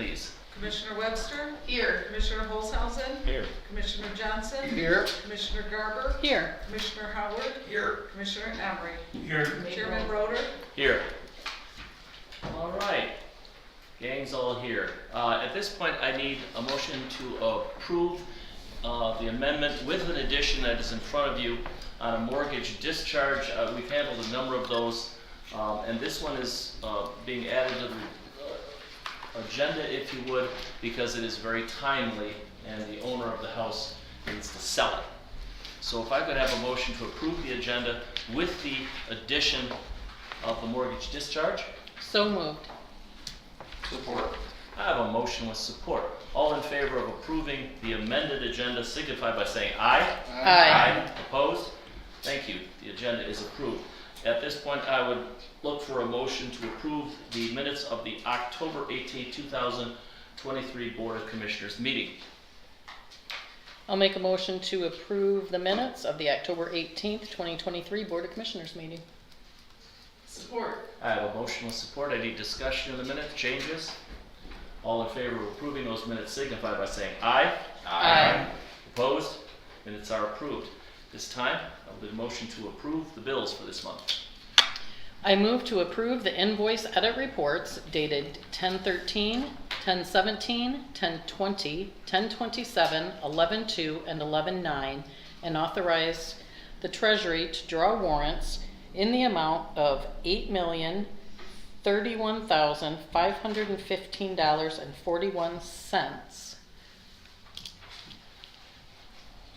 please. Commissioner Webster? Here. Commissioner Holzhausen? Here. Commissioner Johnson? Here. Commissioner Garber? Here. Commissioner Howard? Here. Commissioner Emery? Here. Chairman Broder? Here. All right, gang's all here. At this point, I need a motion to approve the amendment with an addition that is in front of you on a mortgage discharge. We've handled a number of those, and this one is being added to the agenda, if you would, because it is very timely and the owner of the house needs to sell it. So if I could have a motion to approve the agenda with the addition of the mortgage discharge. So moved. Support. I have a motion with support. All in favor of approving the amended agenda signify by saying aye. Aye. Opposed? Thank you. The agenda is approved. At this point, I would look for a motion to approve the minutes of the October 18, 2023 Board of Commissioners meeting. I'll make a motion to approve the minutes of the October 18th, 2023 Board of Commissioners meeting. Support. I have a motion with support. I need discussion in the minutes, changes. All in favor of approving those minutes signify by saying aye. Aye. Opposed? Minutes are approved. This time, I'll do a motion to approve the bills for this month. I move to approve the invoice edit reports dated 10/13, 10/17, 10/20, 10/27, 11/2, and 11/9, and authorize the Treasury to draw warrants in the amount of $8,031,515.41.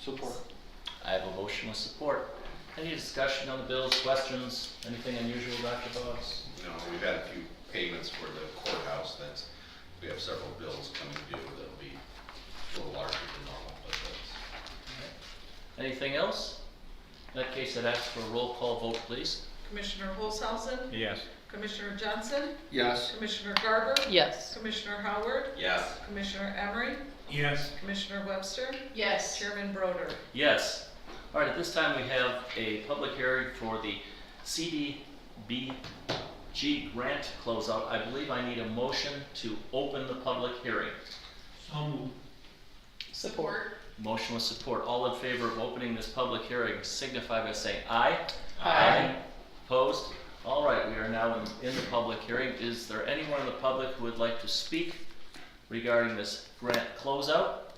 Support. I have a motion with support. Any discussion on the bills, questions, anything unusual, Dr. Boggs? No, we've had a few payments for the courthouse. We have several bills coming due that'll be a little larger than normal, but that's. Anything else? In that case, I'd ask for a roll call vote, please. Commissioner Holzhausen? Yes. Commissioner Johnson? Yes. Commissioner Garber? Yes. Commissioner Howard? Yes. Commissioner Emery? Yes. Commissioner Webster? Yes. Chairman Broder? Yes. All right, at this time we have a public hearing for the CDBG grant closeout. I believe I need a motion to open the public hearing. So moved. Support. Motion with support. All in favor of opening this public hearing signify by saying aye. Aye. Opposed? All right, we are now in the public hearing. Is there anyone in the public who would like to speak regarding this grant closeout?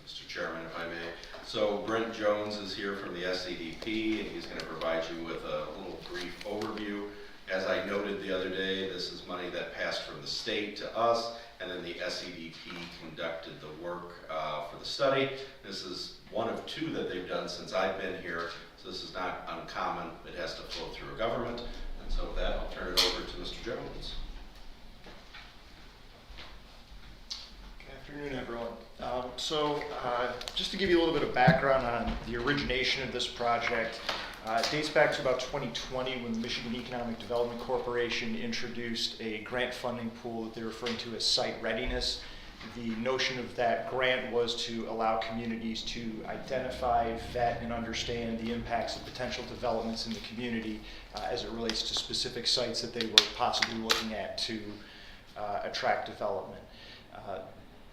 Mr. Chairman, if I may. So Brent Jones is here from the SCDP, and he's going to provide you with a little brief overview. As I noted the other day, this is money that passed from the state to us, and then the SCDP conducted the work for the study. This is one of two that they've done since I've been here, so this is not uncommon. It has to flow through a government, and so with that, I'll turn it over to Mr. Jones. Good afternoon, everyone. Just to give you a little bit of background on the origination of this project, it dates back to about 2020 when the Michigan Economic Development Corporation introduced a grant funding pool that they're referring to as site readiness. The notion of that grant was to allow communities to identify, vet, and understand the impacts of potential developments in the community as it relates to specific sites that they were possibly looking at to attract development.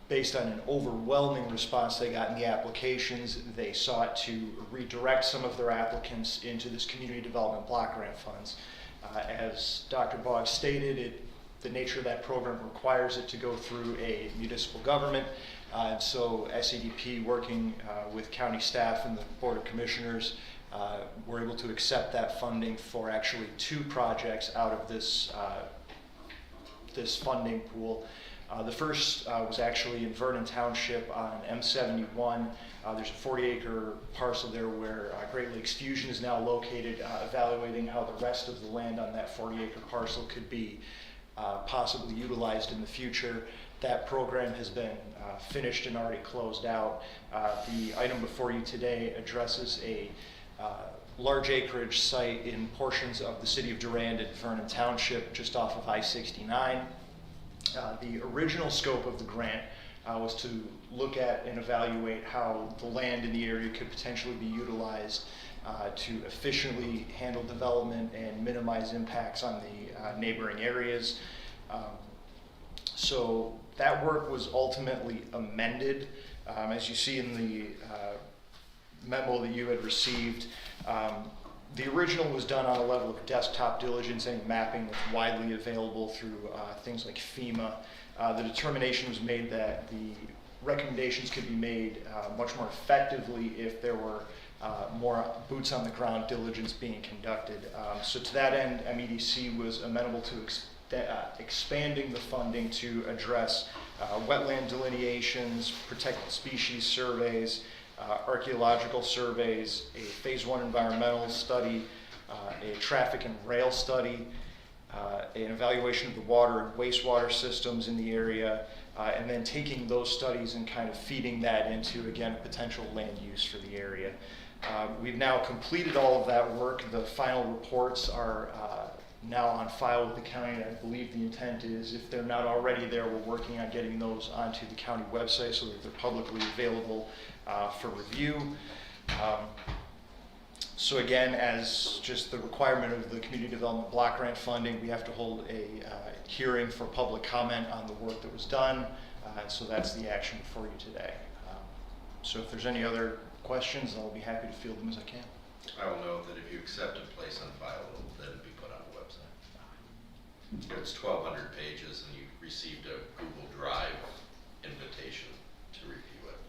Based on an overwhelming response they got in the applications, they sought to redirect some of their applicants into this community development block grant funds. As Dr. Boggs stated, the nature of that program requires it to go through a municipal government. And so SCDP, working with county staff and the Board of Commissioners, were able to accept that funding for actually 2 projects out of this, this funding pool. The first was actually in Vernon Township on M71. There's a 40-acre parcel there where Great Lakes Fusion is now located, evaluating how the rest of the land on that 40-acre parcel could be possibly utilized in the future. That program has been finished and already closed out. The item before you today addresses a large acreage site in portions of the city of Durand at Vernon Township, just off of I-69. The original scope of the grant was to look at and evaluate how the land in the area could potentially be utilized to efficiently handle development and minimize impacts on the neighboring areas. So That work was ultimately amended. As you see in the memo that you had received, the original was done on a level of desktop diligence and mapping that's widely available through things like FEMA. The determination was made that the recommendations could be made much more effectively if there were more boots on the ground diligence being conducted. So to that end, MEDC was amenable to expanding the funding to address wetland delineations, protected species surveys, archaeological surveys, a phase 1 environmental study, a traffic and rail study, an evaluation of the water and wastewater systems in the area, and then taking those studies and kind of feeding that into, again, potential land use for the area. We've now completed all of that work. The final reports are now on file with the county. I believe the intent is, if they're not already there, we're working on getting those onto the county website so that they're publicly available for review. So again, as just the requirement of the Community Development Block Grant funding, we have to hold a hearing for public comment on the work that was done. So that's the action for you today. So if there's any other questions, I'll be happy to field them as I can. I will note that if you accept a place on file, it will then be put on the website. It's 1,200 pages, and you received a Google Drive invitation to review it.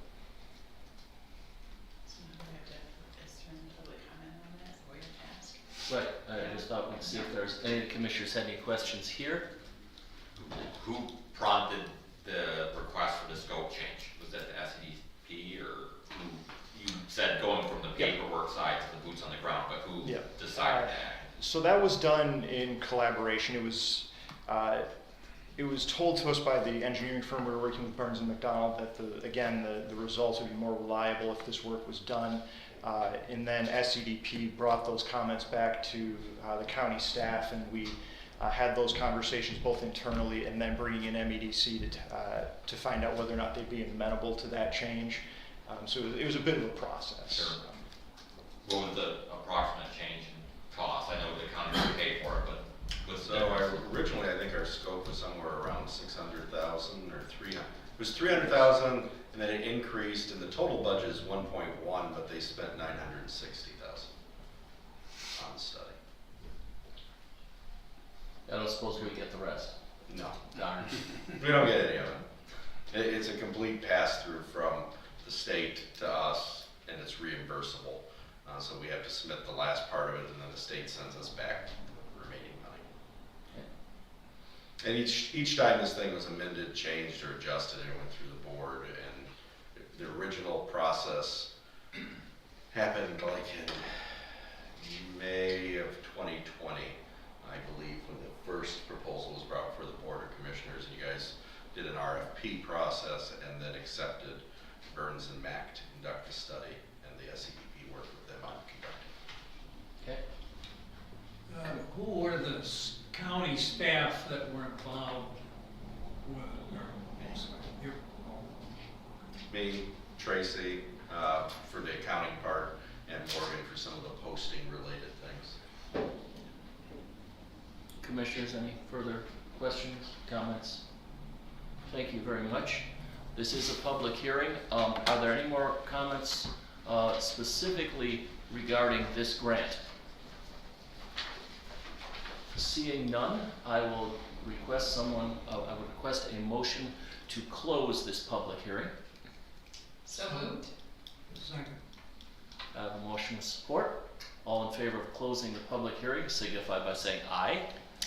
So now we have to just turn the public comment on that, or you ask. Right, I just thought we'd see if there's any of the commissioners had any questions here. Who prompted the request for the scope change? Was that the SEDP, or who, you said going from the Yeah. paperwork side to the boots on the ground, but who Yeah. decided that? So that was done in collaboration. It was told to us by the engineering firm we were working with, Burns and McDonald, that the results would be more reliable if this work was done. And then SEDP brought those comments back to the county staff, and we had those conversations both internally and then bringing in MEDC to find out whether or not they'd be amenable to that change. So it was a bit of a process. Sure. What was the approximate change in cost? I know the county would pay for it, but what's the difference? Originally, I think our scope was somewhere around 600,000 or 300. It was 300,000, and then it increased, and the total budget is 1.1, but they spent 960,000 on the study. I don't suppose we get the rest. No, Darn. we don't get any of it. It's a complete pass-through from the state to us, and it's reimbursable. So we have to submit the last part of it, and then the state sends us back the remaining money. And each time this thing was amended, changed, or adjusted, it went through the board, and the original process happened like in May of 2020, I believe, when the first proposal was brought before the Board of Commissioners, and you guys did an RFP process and then accepted Burns and Mac to conduct the study, and the SEDP worked with them on conducting. Okay. Who were the county staff that were involved with it? Me, Tracy, for the accounting part, and Morgan for some of the posting related things. Commissioners, any further questions, comments? Thank you very much. This is a public hearing. Are there any more comments specifically regarding this grant? Seeing none, I will request I would request a motion to close this public hearing. So moved. Second. I have a motion with support. All in favor of closing the public hearing signify by saying aye.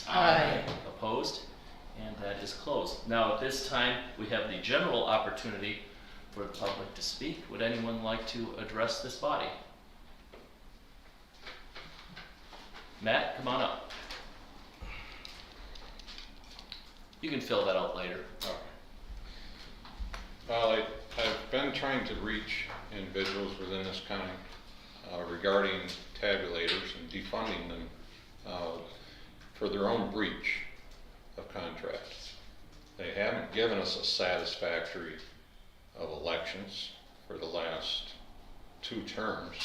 Aye. Opposed? And that is closed. Now, at this time, we have the general opportunity for the public to speak. Would anyone like to address this body? Matt, come on up. You can fill that out later. Well, I've been trying to reach individuals within this county regarding tabulators and defunding them for their own breach of contract. They haven't given us a satisfactory of elections for the last 2 terms,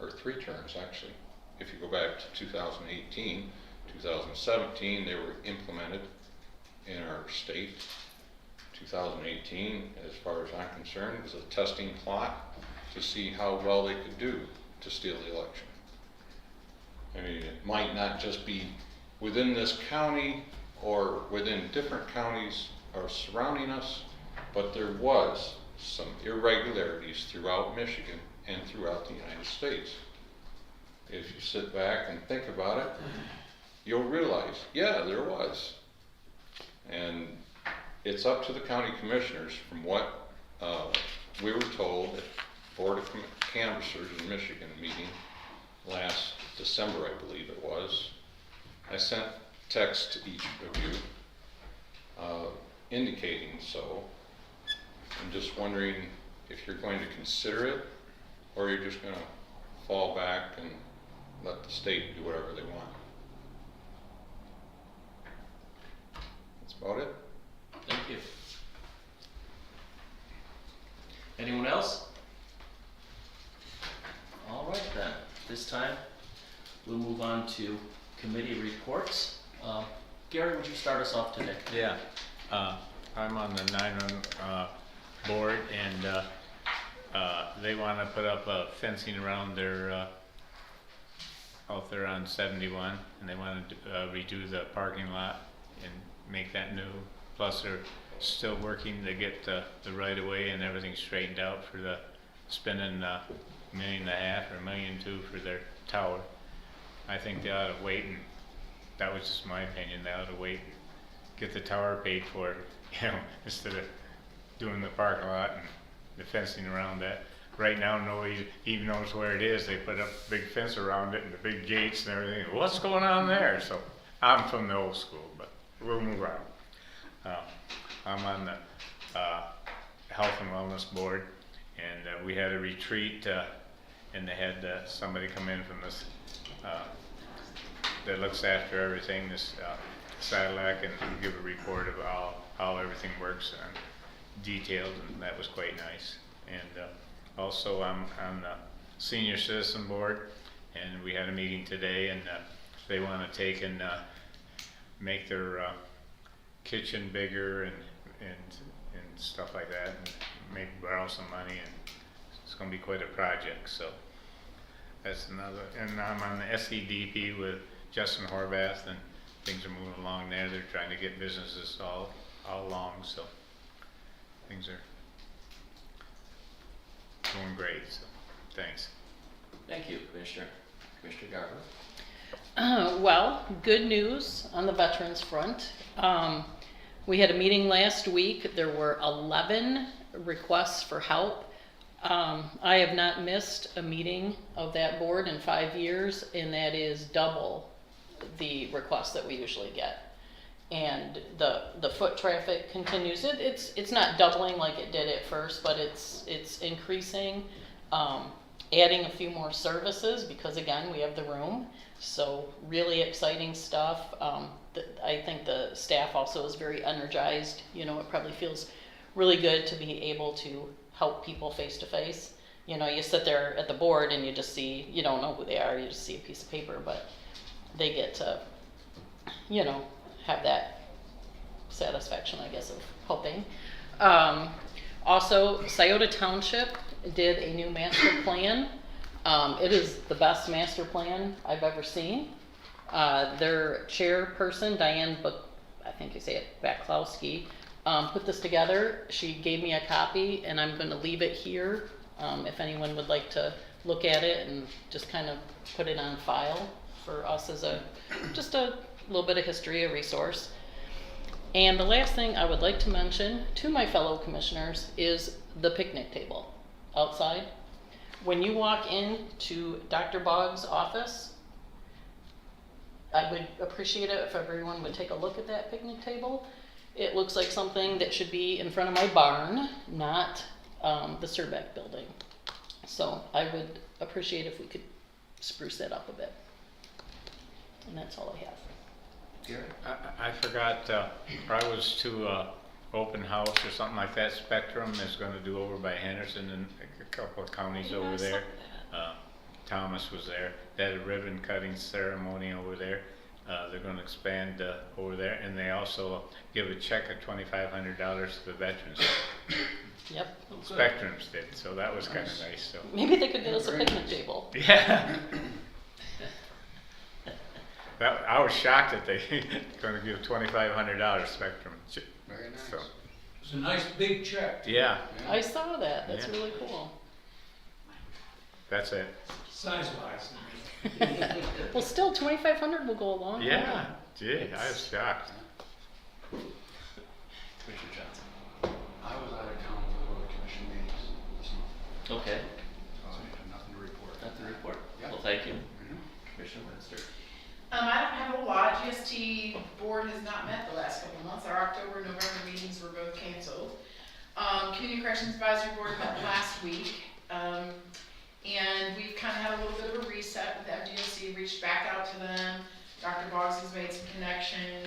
or 3 terms actually. If you go back to 2018, 2017, they were implemented in our state. 2018, as far as I'm concerned, was a testing plot to see how well they could do to steal the election. I mean, it might not just be within this county or within different counties or surrounding us, but there was some irregularities throughout Michigan and throughout the United States. If you sit back and think about it, you'll realize, yeah, there was. And it's up to the county commissioners, from what we were told at Board of Canvassers in Michigan meeting last December, I believe it was. I sent text to each of you indicating so. I'm just wondering if you're going to consider it, or you're just going to fall back and let the state do whatever they want. That's about it. Thank you. Anyone else? All right then, this time we'll move on to committee reports. Gary, would you start us off today? Yeah, I'm on the 911 board, and they want to put up fencing around their out there on 71, and they want to redo the parking lot and make that new. Plus, they're still working to get the right of way and everything straightened out for the spending $1.5 million or $1.2 million for their tower. I think they ought to wait, and that was just my opinion. They ought to wait, and get the tower paid for, you know, instead of doing the parking lot and the fencing around that. Right now, nobody even knows where it is. They put up a big fence around it and the big gates and everything. What's going on there? So I'm from the old school, but we'll move on. I'm on the Health and Wellness Board, and we had a retreat, and they had somebody come in from this that looks after everything, this Sadillac, and give a report of how everything works and detailed, and that was quite nice. And also I'm on the Senior Citizen Board, and we had a meeting today, and they want to take and make their kitchen bigger and stuff like that, and maybe borrow some money, and it's going to be quite a project. So that's another. And I'm on the SEDP with Justin Horvath, and things are moving along there. They're trying to get businesses all along, so things are going great. So thanks. Thank you, Commissioner. Commissioner Garber. Well, good news on the veterans front. We had a meeting last week. There were 11 requests for help. I have not missed a meeting of that board in 5 years, and that is double the requests that we usually get. And the foot traffic continues. It's not doubling like it did at first, but it's increasing. Adding a few more services because, again, we have the room. So really exciting stuff. I think the staff also is very energized. You know, it probably feels really good to be able to help people face to face. You know, you sit there at the board and you just see, you don't know who they are, you just see a piece of paper, but they get to, you know, have that satisfaction, I guess, of helping. Also, Scioto Township did a new master plan. It is the best master plan I've ever seen. Their chairperson, Diane, I think you say it, Baklowski, put this together. She gave me a copy, and I'm going to leave it here if anyone would like to look at it and just kind of put it on file for us as just a little bit of history, a resource. And the last thing I would like to mention to my fellow commissioners is the picnic table outside. When you walk into Dr. Boggs' office, I would appreciate it if everyone would take a look at that picnic table. It looks like something that should be in front of my barn, not the Surbeck building. So I would appreciate if we could spruce that up a bit. And that's all I have. Gary? I forgot, I was to open house or something like that. Spectrum is going to do over by Henderson and a couple of counties over there. Thomas was there. They had a ribbon cutting ceremony over there. they're gonna expand, over there, and they also give a check of $2,500 to the veterans. Yep. Oh, good. Spectrums did, so that was kinda nice, so. Maybe they could get us a Very picnic nice. table. Yeah. I was shocked that they gonna give $2,500 Spectrum. Very nice. So, It's a nice big check. yeah, I saw that, that's Yeah. really cool. that's it. Size-wise. Well, still, 2,500 will go a long way. Yeah, gee, I was shocked. Commissioner Johnson. I was out of town for the commission meetings this month, Okay, so I have nothing to report. that's the report. Yep. Well, thank you. Mhm. Commissioner Winster. I don't have a lot. GST board has not met the last couple of months. Our October, November meetings were both canceled. Community Corrections Advisory Board met last week. And we've kind of had a little bit of a reset with MDOC, reached back out to them. Dr. Boggs has made some connection,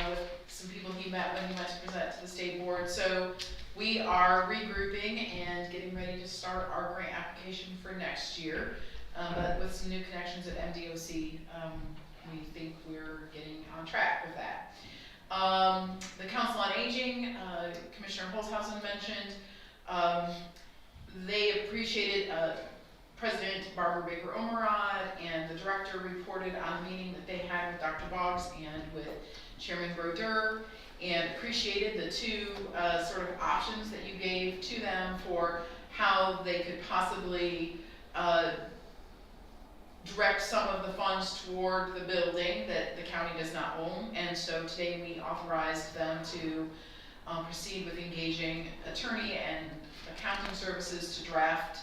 with some people he met when he went to present to the state board. So we are regrouping and getting ready to start our grant application for next year. But with some new connections at MDOC, we think we're getting on track with that. The Council on Aging, Commissioner Holzhausen mentioned, they appreciated President Barbara Baker Omerod and the director reported on the meeting that they had with Dr. Boggs and with Chairman Brodeur, and appreciated the two sort of options that you gave to them for how they could possibly direct some of the funds toward the building that the county does not own. And so today we authorized them to proceed with engaging attorney and accounting services to draft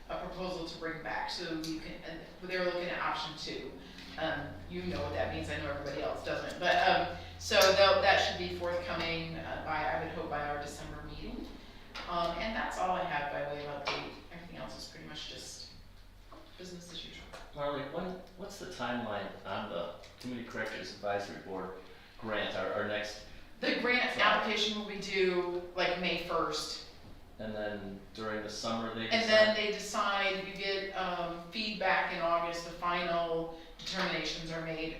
a proposal to bring back. So you can, they're looking at option 2. You know what that means, I know everybody else doesn't. But so that should be forthcoming by, I would hope, by our December meeting. And that's all I have by way of update. Everything else is pretty much just business as usual. Marley, what's the timeline on the Community Corrections Advisory Board grant, our next, The grant application will be due like May 1st. and then during the summer they And decide? then they decide, you get feedback in August, the final determinations are made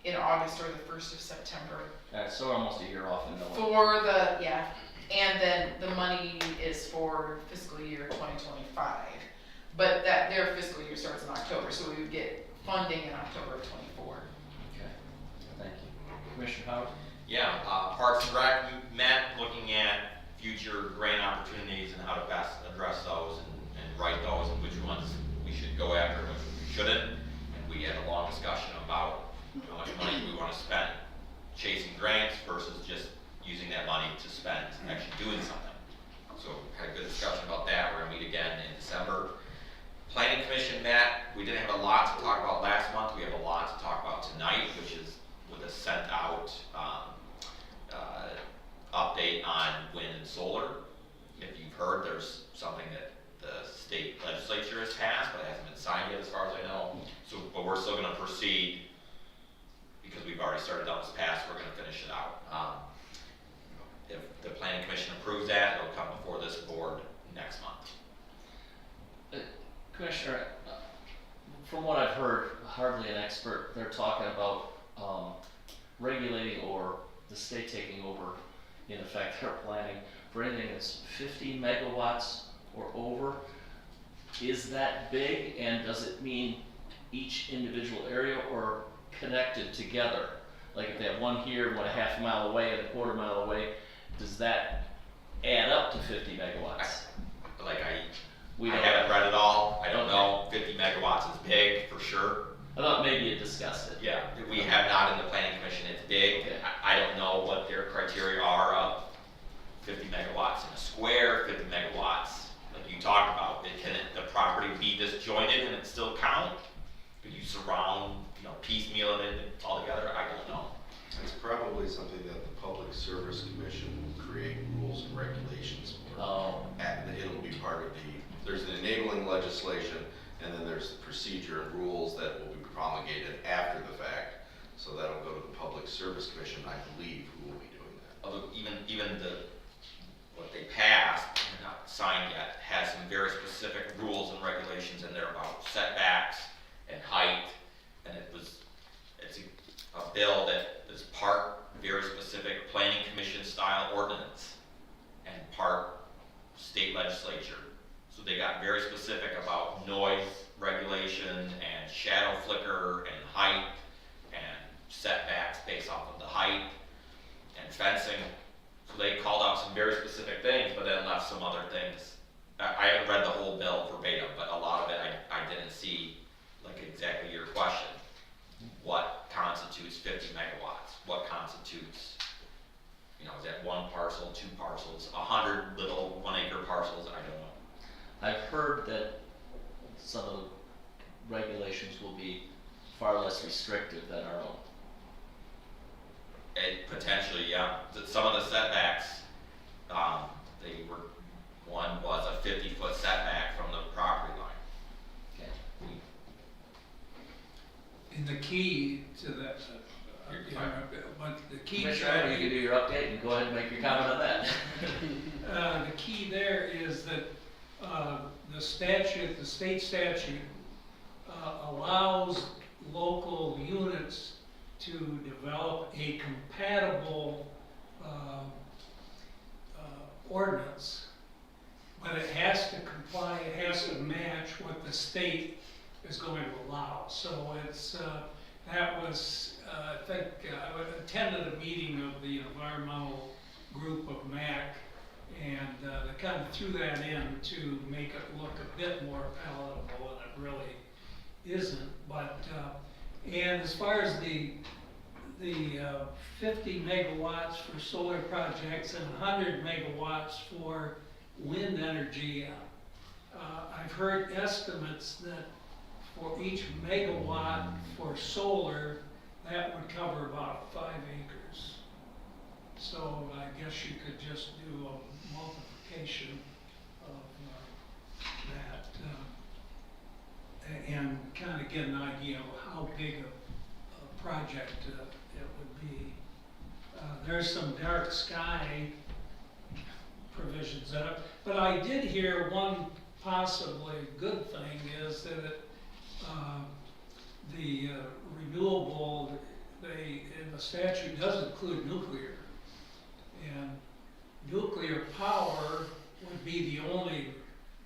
in August or the 1st of September. Alright, so we're almost a year off in November. For the, yeah, and then the money is for fiscal year 2025. But their fiscal year starts in October, so we would get funding in October of 24. Okay, thank you. Commissioner Howard? Yeah, Parks and Rec, we met looking at future grant opportunities and how to best address those and write those and which ones we should go after and which we shouldn't. And we had a long discussion about how much money we want to spend chasing grants versus just using that money to spend actually doing something. So had a good discussion about that. We're gonna meet again in December. Planning Commission met. We didn't have a lot to talk about last month. We have a lot to talk about tonight, which is with a sent out update on wind and solar. If you've heard, there's something that the state legislature has passed, but it hasn't been signed yet as far as I know. So, but we're still gonna proceed because we've already started out this pass, we're gonna finish it out. If the Planning Commission approves that, it'll come before this board next month. Commissioner, from what I've heard, hardly an expert, they're talking about regulating or the state taking over, in effect, their planning for anything that's 50 megawatts or over. Is that big, and does it mean each individual area or connected together? Like if they have one here, one a half mile away and a quarter mile away, does that add up to 50 megawatts? Like I We don't- haven't read it all. I don't Okay. know. 50 megawatts is big for sure. I thought maybe you discussed it. Yeah, we have not in the planning commission. It's big. Okay. I don't know what their criteria are of 50 megawatts in a square, 50 megawatts, like you talked about. Can the property be disjointed and it still count? Could you surround, piecemeal it all together? I don't know. It's probably something that the Public Service Commission will create rules and regulations for. Oh. And it'll be part of there's an enabling legislation, and then there's the procedure and rules that will be promulgated after the fact. So that'll go to the Public Service Commission, I believe, who will be doing that. Although even what they passed, and not signed yet, has some very specific rules and regulations in there about setbacks and height, and it's a bill that is part very specific planning commission style ordinance and part state legislature. So they got very specific about noise regulation and shadow flicker and height and setbacks based off of the height and fencing. So they called out some very specific things, but then left some other things. I haven't read the whole bill verbatim, but a lot of it I didn't see, like exactly your question. What constitutes 50 megawatts? What constitutes, you know, is that one parcel, two parcels, 100 little 1 acre parcels? I don't know. I've heard that some of the regulations will be far less restrictive than our own. And potentially, yeah, some of the setbacks, one was a 50-foot setback from the property line. Okay. And the key to that, You're fine. but the key. Commissioner, you can do your update and go ahead and make your comment on that. The key there is that the statute, the state statute, allows local units to develop a compatible ordinance, but it has to comply, it has to match what the state is going to allow. So it's, that was, I think, I attended a meeting of the environmental group of MAC, and they kind of threw that in to make it look a bit more palatable, and it really isn't. But, and as far as the 50 megawatts for solar projects and 100 megawatts for wind energy, I've heard estimates that for each megawatt for solar, that would cover about 5 acres. So I guess you could just do a multiplication of that and kind of get an idea of how big a project it would be. There's some dark sky provisions in it, but I did hear one possibly good thing is that it, the renewable, in the statute does include nuclear. And nuclear power would be the only,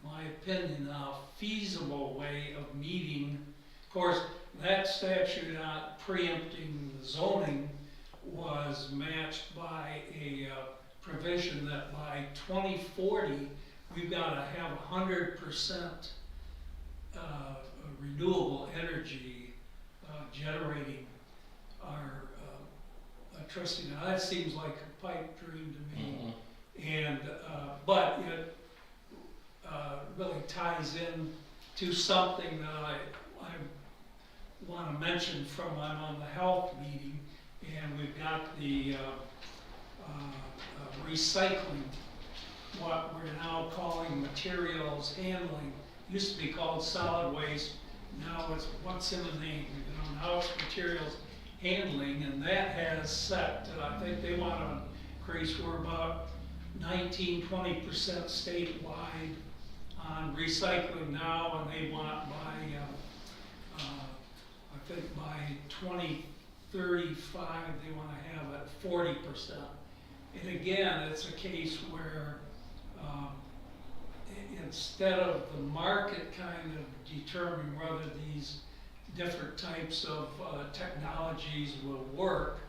my opinion, feasible way of meeting. Of course, that statute not preempting the zoning was matched by a provision that by 2040, we've got to have 100% renewable energy generating our electricity. Now that seems like a pipe dream to me. And, but it really ties in to something that I want to mention from, I'm on the health meeting, and we've got the recycling, what we're now calling materials handling. Used to be called solid waste, now it's what's in the name, you know, now it's materials handling, and that has set, I think they want to increase, we're about 19-20% statewide on recycling now, and they want by, I think by 2035, they want to have it 40%. And again, it's a case where instead of the market kind of determining whether these different types of technologies will work,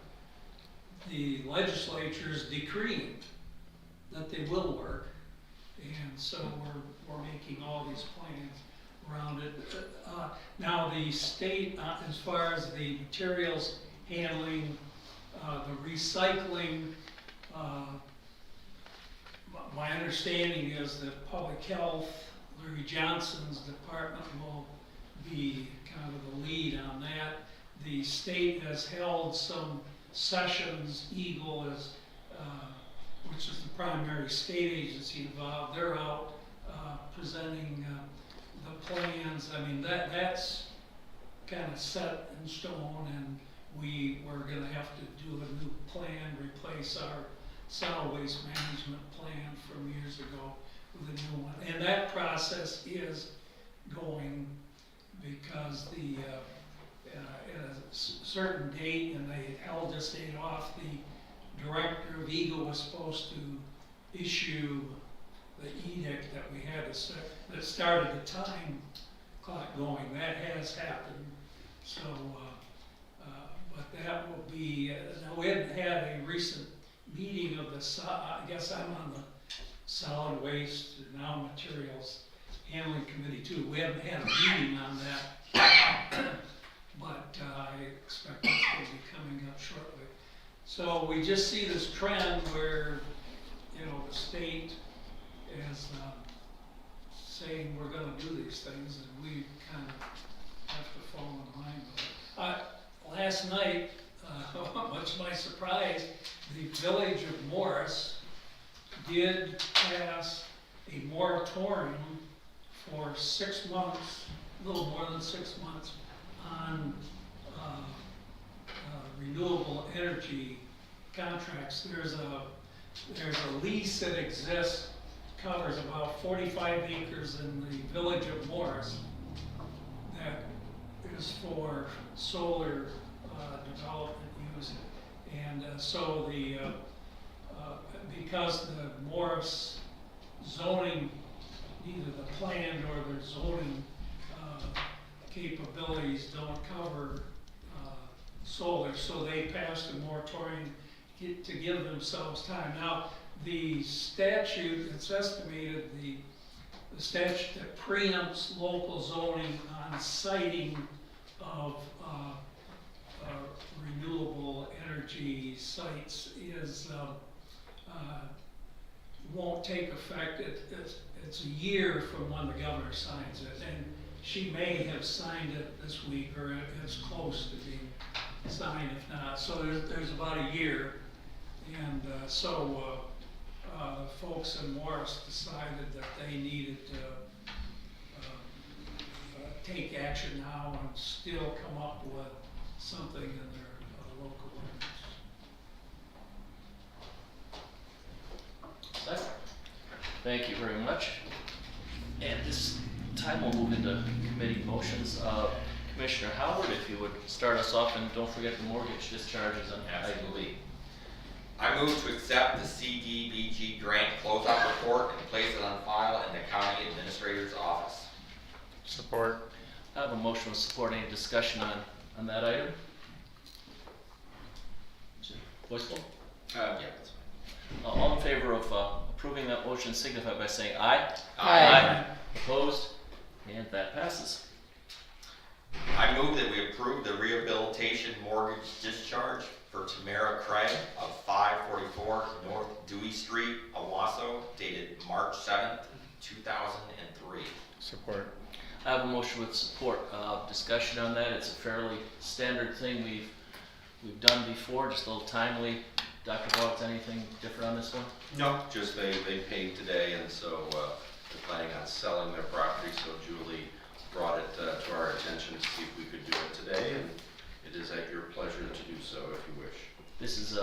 the legislature is decreeing that they will work, and so we're making all these plans around it. Now the state, as far as the materials handling, the recycling, my understanding is that public health, Larry Johnson's department will be kind of the lead on that. The state has held some sessions. Eagle is, which is the primary state agency involved, they're out presenting the plans. I mean, that's kind of set in stone, and we're going to have to do a new plan, replace our solid waste management plan from years ago with a new one. And that process is going because the in a certain date, and they held this date off. The director of Eagle was supposed to issue the edict that we had to set, that started the time clock going. That has happened. So, but that will be, now we haven't had a recent meeting of the, I guess I'm on the solid waste and now materials handling committee too. We haven't had a meeting on that, but I expect that's going to be coming up shortly. So we just see this trend where, you know, the state is saying we're going to do these things, and we kind of have to fall in line with it. Last night, much to my surprise, the village of Morris did pass a moratorium for 6 months, a little more than 6 months, on renewable energy contracts. There's a lease that exists, covers about 45 acres in the village of Morris that is for solar development use. And so because the Morris zoning, neither the planned or the zoning capabilities don't cover solar, so they passed a moratorium to give themselves time. Now, the statute, it's estimated, the statute that preempts local zoning on siting of renewable energy sites is won't take effect. It's a year from when the governor signs it, and she may have signed it this week, or it's close to being signed, if not. So there's about a year, and so the folks in Morris decided that they needed to take action now and still come up with something in their local ordinance. Thank you very much. And this time we'll move into committee motions. Commissioner Howard, if you would start us off, and don't forget the mortgage discharges on item B. I move to accept the CDBG grant closeout report and place it on file in the county administrator's office. Support. I have a motion with support. Any discussion on that item? Voice vote? Yeah, that's fine. All in favor of approving that motion signify by saying aye. Aye. Opposed? And that passes. I move that we approve the rehabilitation mortgage discharge for Tamara Craig of 544 North Dewey Street, Owasso, dated March 7th, 2003. Support. I have a motion with support. Discussion on that. It's a fairly standard thing we've done before, just a little timely. Dr. Boggs, anything different on this one? No, just they paid today, and so they're planning on selling their property, so Julie brought it to our attention to see if we could do it today, and it is at your pleasure to do so if you wish. This is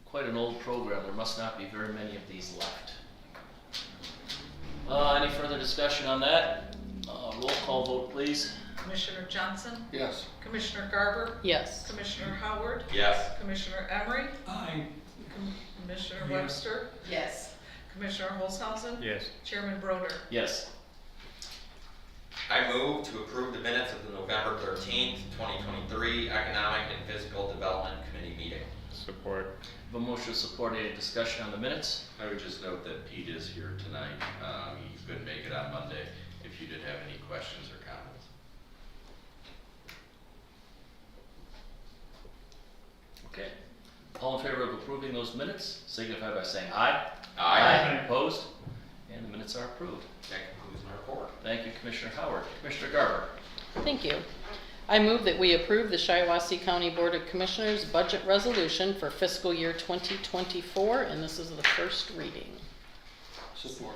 quite an old program. There must not be very many of these left. Any further discussion on that? Roll call vote, please. Commissioner Johnson, Yes. Commissioner Garber, Yes. Commissioner Howard, Yes. Commissioner Emery, Aye. Commissioner Yes. Webster, Yes. Commissioner Holzhausen, Yes. Chairman Broder. Yes. I move to approve the minutes of the November 13th, 2023 Economic and Physical Development Committee meeting. Support. A motion with support. Any discussion on the minutes? I would just note that Pete is here tonight. He couldn't make it on Monday. If you did have any questions or comments. Okay. All in favor of approving those minutes, signify by saying aye. Aye. Opposed? And the minutes are approved. That concludes my report. Thank you, Commissioner Howard. Commissioner Garber. Thank you. I move that we approve the Shiawassee County Board of Commissioners budget resolution for fiscal year 2024, and this is the first reading. Support.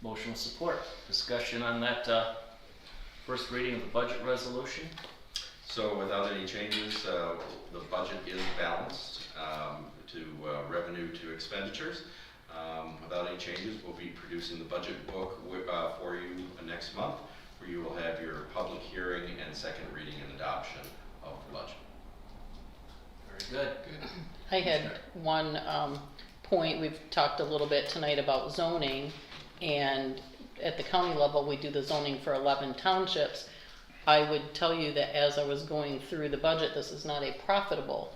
Motion with support. Discussion on that first reading of the budget resolution. So without any changes, the budget is balanced to revenue to expenditures. Without any changes, we'll be producing the budget book for you next month, where you will have your public hearing and second reading and adoption of the budget. Very good. I had one point, we've talked a little bit tonight about zoning, and at the county level, we do the zoning for 11 townships. I would tell you that as I was going through the budget, this is not a profitable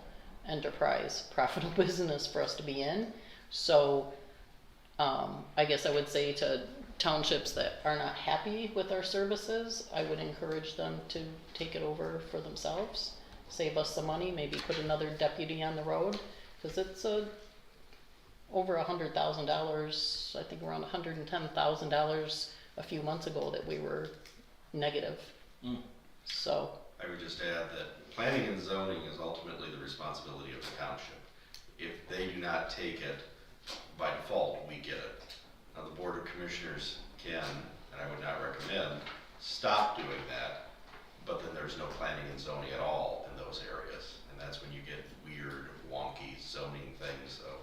enterprise, profitable business for us to be in. So I guess I would say to townships that are not happy with our services, I would encourage them to take it over for themselves, save us some money, maybe put another deputy on the road, because it's over $100,000, I think around $110,000 a few months ago that we were negative. So I would just add that planning and zoning is ultimately the responsibility of the township. If they do not take it, by default, we get it. Now, the Board of Commissioners can, and I would not recommend, stop doing that, but then there's no planning and zoning at all in those areas. And that's when you get weird, wonky zoning things of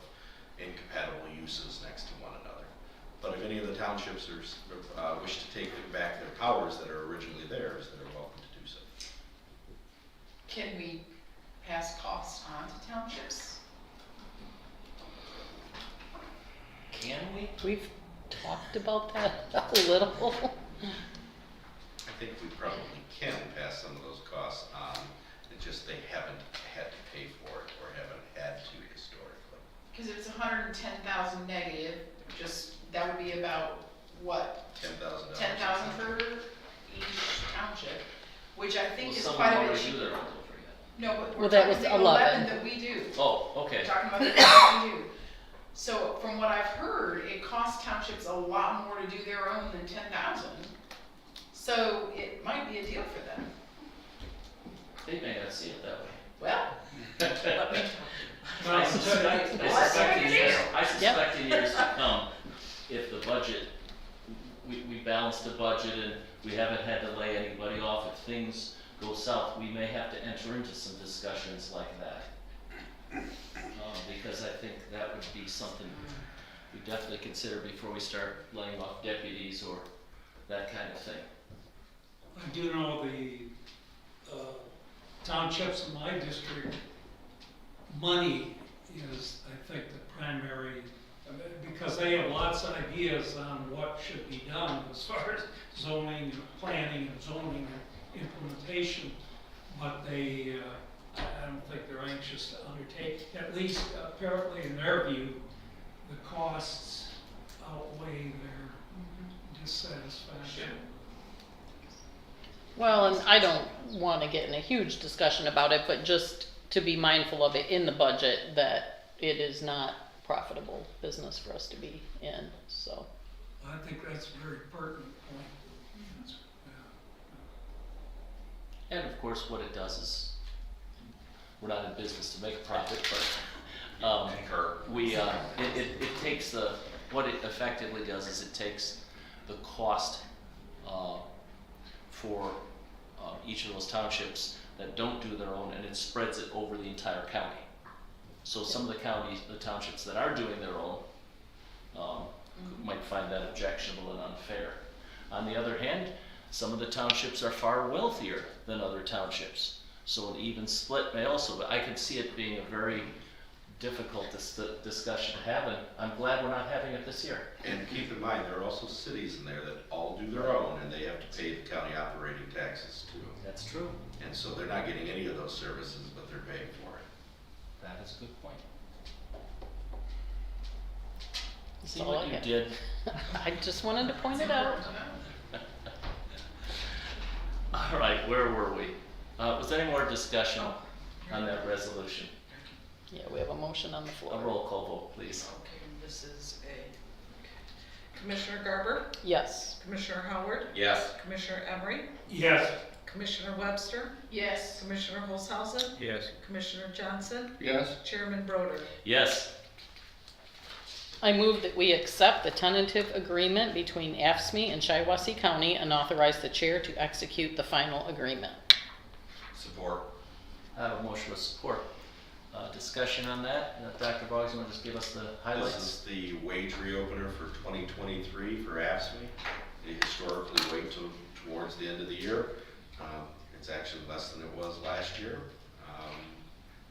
incompatible uses next to one another. But if any of the townships wish to take back their powers that are originally theirs, they're welcome to do so. Can we pass costs on to townships? Can we? we've talked about that a little. I think we probably can pass some of those costs on, it's just they haven't had to pay for it or haven't had to historically. Because if it's 110,000 negative, just, that would be about, what, $10,000. 10,000 for each township, which I think Well, is some quite a already bit do cheaper. their own, don't forget. No, but Well, we're that talking was the 11. that we do. Oh, We're okay. talking about the that we do. So from what I've heard, it costs townships a lot more to do their own than 10,000. So it might be a deal for them. They may not see it that way. Well, let me I suspect, Let's take it here. I suspect in years to come, if the budget, we balance the budget and we haven't had to lay anybody off, if things go south, we may have to enter into some discussions like that. Because I think that would be something we definitely consider before we start laying off deputies or that kind of thing. I do know the townships in my district, money is, I think, the primary, because they have lots of ideas on what should be done as far as zoning and planning and zoning and implementation, but they, I don't think they're anxious to undertake, at least apparently in their view, the costs outweigh their dissatisfaction. Well, and I don't want to get in a huge discussion about it, but just to be mindful of it in the budget, that it is not profitable business for us to be in, so. I think that's a very pertinent point. Yeah. And of course, what it does is, we're not in business to make a profit, but it takes what it effectively does is it takes the cost for each of those townships that don't do their own, and it spreads it over the entire county. So some of the townships that are doing their own might find that objectionable and unfair. On the other hand, some of the townships are far wealthier than other townships. So an even split may also, but I can see it being a very difficult discussion to have, and I'm glad we're not having it this year. And keep in mind, there are also cities in there that all do their own, and they have to pay the county operating taxes too. That's true. And so they're not getting any of those services, but they're paying for it. That is a good point. That's See all what I you got. did? I just wanted to point it out. All right, where were we? Was there any more discussion on that resolution? Yeah, we have a motion on the A floor. roll call vote, please. Okay, this is a, Commissioner Garber, Yes. Commissioner Howard, Yes. Commissioner Emery, Yes. Commissioner Webster, Yes. Commissioner Holzhausen, Yes. Commissioner Johnson, Yes. Chairman Broder. Yes. I move that we accept the tentative agreement between AFSCME and Shiawassee County and authorize the chair to execute the final agreement. Support. I have a motion with support. Discussion on that. Dr. Boggs, you want to just give us the This highlights? is the wage reopener for 2023 for AFSCME. They historically wait till towards the end of the year. It's actually less than it was last year.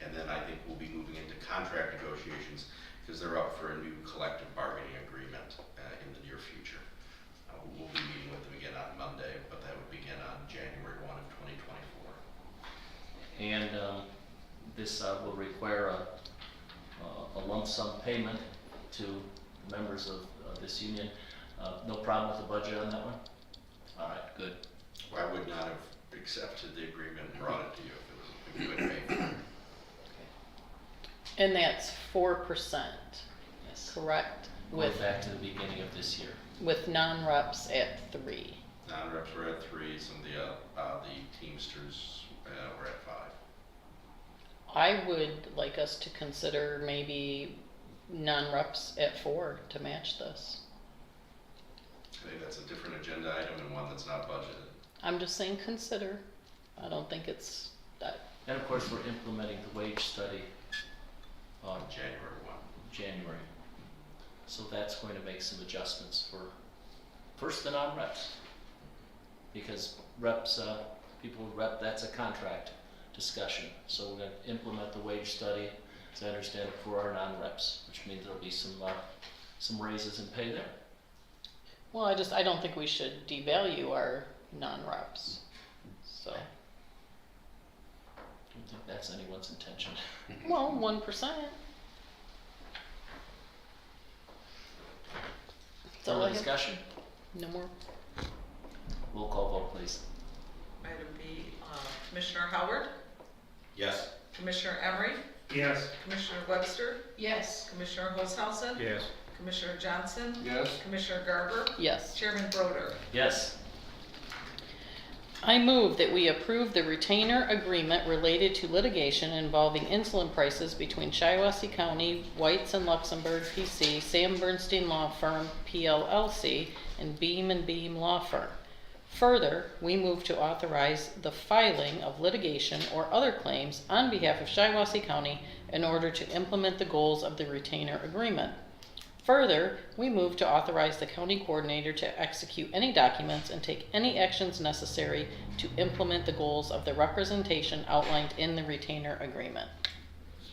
And then I think we'll be moving into contract negotiations because they're up for a new collective bargaining agreement in the near future. We'll be meeting with them again on Monday, but that would begin on January 1 of 2024. And this will require a lump sum payment to members of this union. No problem with the budget on that one? All right, good. I would not have accepted the agreement and brought it to you if you couldn't pay for it. And that's 4%, Yes. correct? Going back to the beginning of this year. With non-reps at 3. Non-reps were at 3, some of the Teamsters were at 5. I would like us to consider maybe non-reps at 4 to match this. I think that's a different agenda item and one that's not budgeted. I'm just saying consider. I don't think it's that. And of course, we're implementing the wage study on January 1. January. So that's going to make some adjustments for, first, the non-reps. Because reps, people who rep, that's a contract discussion. So we're going to implement the wage study, as I understand it, for our non-reps, which means there'll be some raises in pay there. Well, I don't think we should devalue our non-reps. So, I don't think that's anyone's intention. well, 1%. That's all I Further have. discussion? No more. Roll call vote, please. Item B, Commissioner Howard, Yes. Commissioner Emery, Yes. Commissioner Webster, Yes. Commissioner Holzhausen, Yes. Commissioner Johnson, Yes. Commissioner Garber, Yes. Chairman Broder. Yes. I move that we approve the retainer agreement related to litigation involving insulin prices between Shiawassee County, Whites and Luxembourg, PC, Sam Bernstein Law Firm, PLLC, and Beam Law Firm. Further, we move to authorize the filing of litigation or other claims on behalf of Shiawassee County in order to implement the goals of the retainer agreement. Further, we move to authorize the county coordinator to execute any documents and take any actions necessary to implement the goals of the representation outlined in the retainer agreement.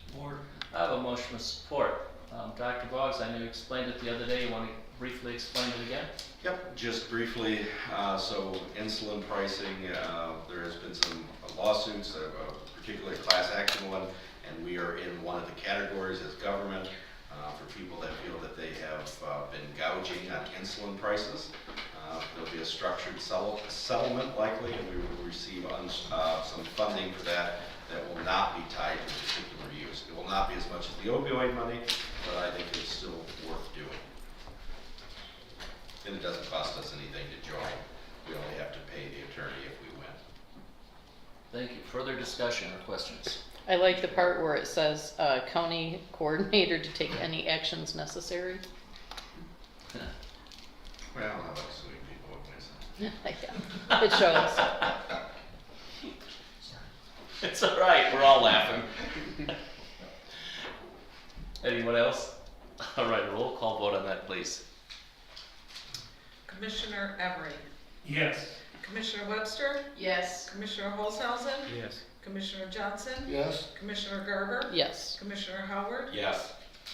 Support. I have a motion with support. Dr. Boggs, I know you explained it the other day. You want to briefly explain it again? Yep, just briefly, so insulin pricing, there has been some lawsuits, a particular class action one, and we are in one of the categories as government for people that feel that they have been gouging on insulin prices. There'll be a structured settlement likely, and we will receive some funding for that will not be tied to particular use. It will not be as much as the opioid money, but I think it's still worth doing. And it doesn't cost us anything to join. We only have to pay the attorney if we win. Thank you. Further discussion or questions? I like the part where it says county coordinator to take any actions necessary. Well, how about suing people, what can I say? Yeah, it shows. It's all right. We're all laughing. Anyone else? All right, a roll call vote on that, please. Commissioner Emery, Yes. Commissioner Webster, Yes. Commissioner Holzhausen, Yes. Commissioner Johnson, Yes. Commissioner Garber, Yes. Commissioner Howard, Yes.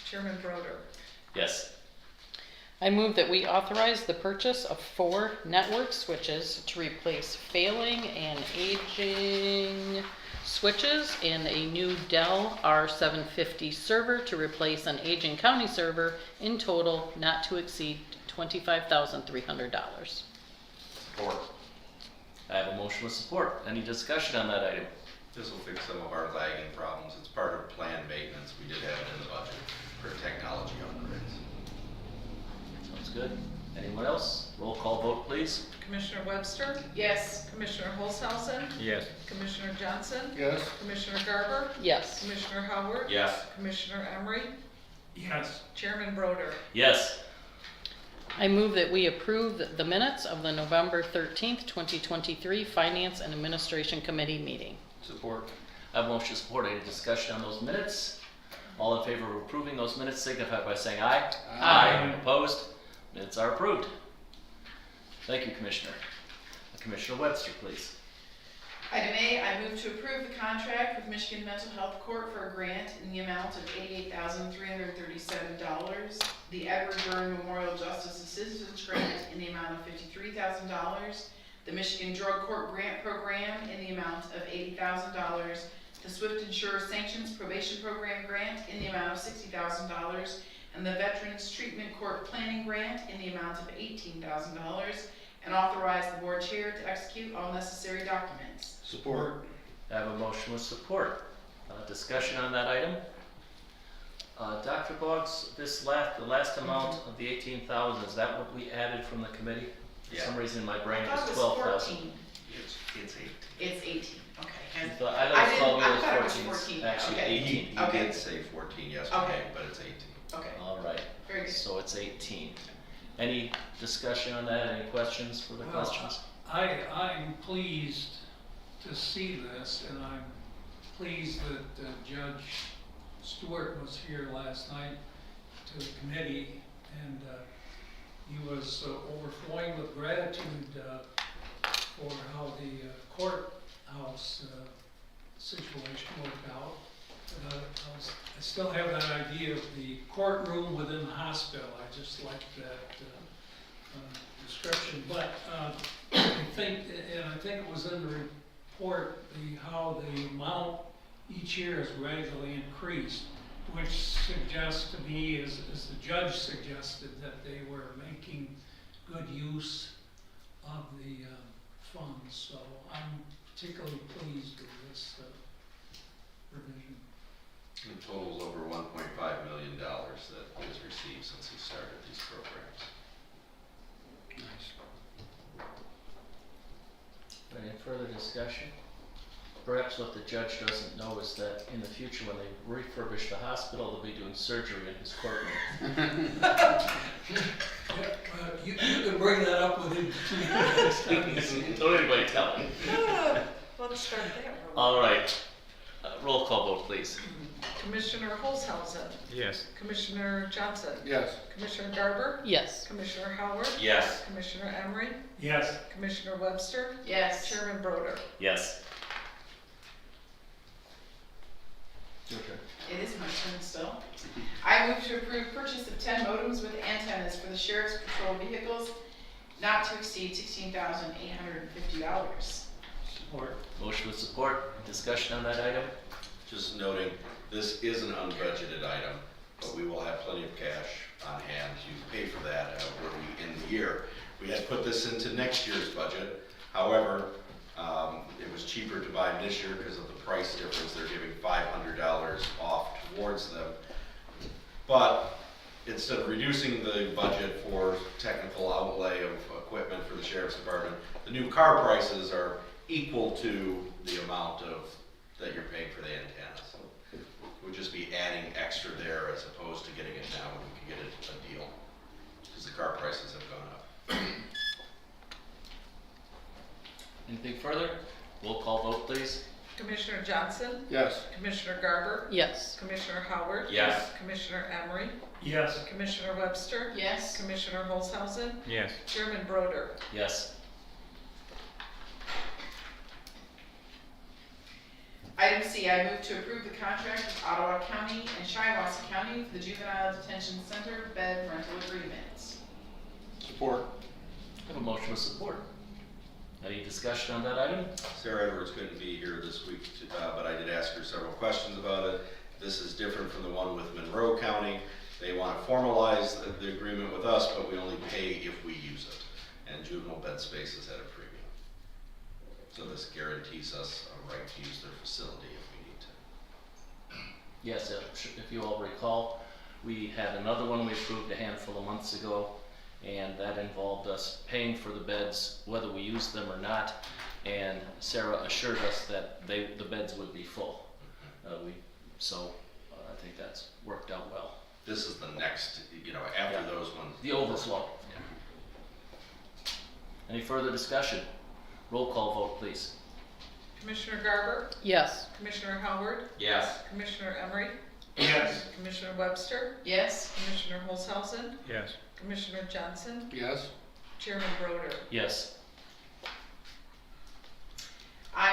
Chairman Broder. Yes. I move that we authorize the purchase of 4 network switches to replace failing and aging switches and a new Dell R750 server to replace an aging county server, in total not to exceed $25,300. Support. I have a motion with support. Any discussion on that item? This will fix some of our lagging problems. It's part of planned maintenance. We did have it in the budget for technology upgrades. Sounds good. Anyone else? Roll call vote, please. Commissioner Webster, Yes. Commissioner Holzhausen, Yes. Commissioner Johnson, Yes. Commissioner Garber, Yes. Commissioner Howard, Yes. Commissioner Emery, Yes. Chairman Broder. Yes. I move that we approve the minutes of the November 13th, 2023 Finance and Administration Committee meeting. Support. I have a motion to support. Any discussion on those minutes? All in favor of approving those minutes signify by saying aye. Aye. Opposed? Minutes are approved. Thank you, Commissioner. Commissioner Webster, please. Item A, I move to approve the contract with Michigan Mental Health Court for a grant in the amount of $88,337. The Edward Byrne Memorial Justice Assistance Grant in the amount of $53,000. The Michigan Drug Court Grant Program in the amount of $80,000. The Swift Insure Sanctions Probation Program Grant in the amount of $60,000. And the Veterans Treatment Court Planning Grant in the amount of $18,000. And authorize the board chair to execute all necessary documents. Support. I have a motion with support. Discussion on that item? Dr. Boggs, the last amount of the 18,000, is that what we added from the committee? For Yeah. some reason in my brain I it was thought it 12,000. 14. It's 8. It's 18, okay. I And thought I it was thought it 12, was it was 14. 14, It's actually okay. 18. He Okay. did say 14 yesterday, Okay. but it's 18. Okay, All right, very good. so it's 18. Any discussion on that? Any questions, further Well, questions? I'm pleased to see this, and I'm pleased that Judge Stewart was here last night to the committee, and he was overflowing with gratitude for how the courthouse situation worked out. I still have that idea of the courtroom within the hospital. I just like that description, but I think it was in the report, how the amount each year has gradually increased, which suggests to me, as the judge suggested, that they were making good use of the funds. So I'm particularly pleased with this provision. The total's over $1.5 million that he's received since he started these programs. Nice. Any further discussion? Perhaps what the judge doesn't know is that in the future, when they refurbish the hospital, they'll be doing surgery in his courtroom. You can bring that up with him. Don't anybody tell him. Let's start there. All right, roll call vote, please. Commissioner Holzhausen, Yes. Commissioner Johnson, Yes. Commissioner Garber, Yes. Commissioner Howard, Yes. Commissioner Emery, Yes. Commissioner Webster, Yes. Chairman Broder. Yes. Your turn. It is my turn still. I move to approve purchase of 10 modems with antennas for the sheriff's patrol vehicles, not to exceed $16,850. Support. Motion with support. Discussion on that item? Just noting, this is an unbudgeted item, but we will have plenty of cash on hand to pay for that when we end the year. We had put this into next year's budget. However, it was cheaper to buy them this year because of the price difference. They're giving $500 off towards them. But instead of reducing the budget for technical outlay of equipment for the sheriff's department, the new car prices are equal to the amount that you're paying for the antenna. So it would just be adding extra there as opposed to getting it now when we can get it a deal, because the car prices have gone up. Anything further? Roll call vote, please. Commissioner Johnson, Yes. Commissioner Garber, Yes. Commissioner Howard, Yes. Commissioner Emery, Yes. Commissioner Webster, Yes. Commissioner Holzhausen, Yes. Chairman Broder. Yes. Item C, I move to approve the contract with Ottawa County and Shiawassee County for the Juvenile Detention Center bed rental agreements. Support. I have a motion with support. Any discussion on that item? Sarah Edwards couldn't be here this week, but I did ask her several questions about it. This is different from the one with Monroe County. They want to formalize the agreement with us, but we only pay if we use it. And juvenile bed space is at a premium. So this guarantees us a right to use their facility if we need to. Yes, if you all recall, we had another one we approved a handful of months ago, and that involved us paying for the beds whether we used them or not, and Sarah assured us that the beds would be full. I think that's worked out well. This is the next, after Yeah. those ones. The overflow. Any further discussion? Roll call vote, please. Commissioner Garber, Yes. Commissioner Howard, Yes. Commissioner Emery, Yes. Commissioner Webster, Yes. Commissioner Holzhausen, Yes. Commissioner Johnson, Yes. Chairman Broder. Yes.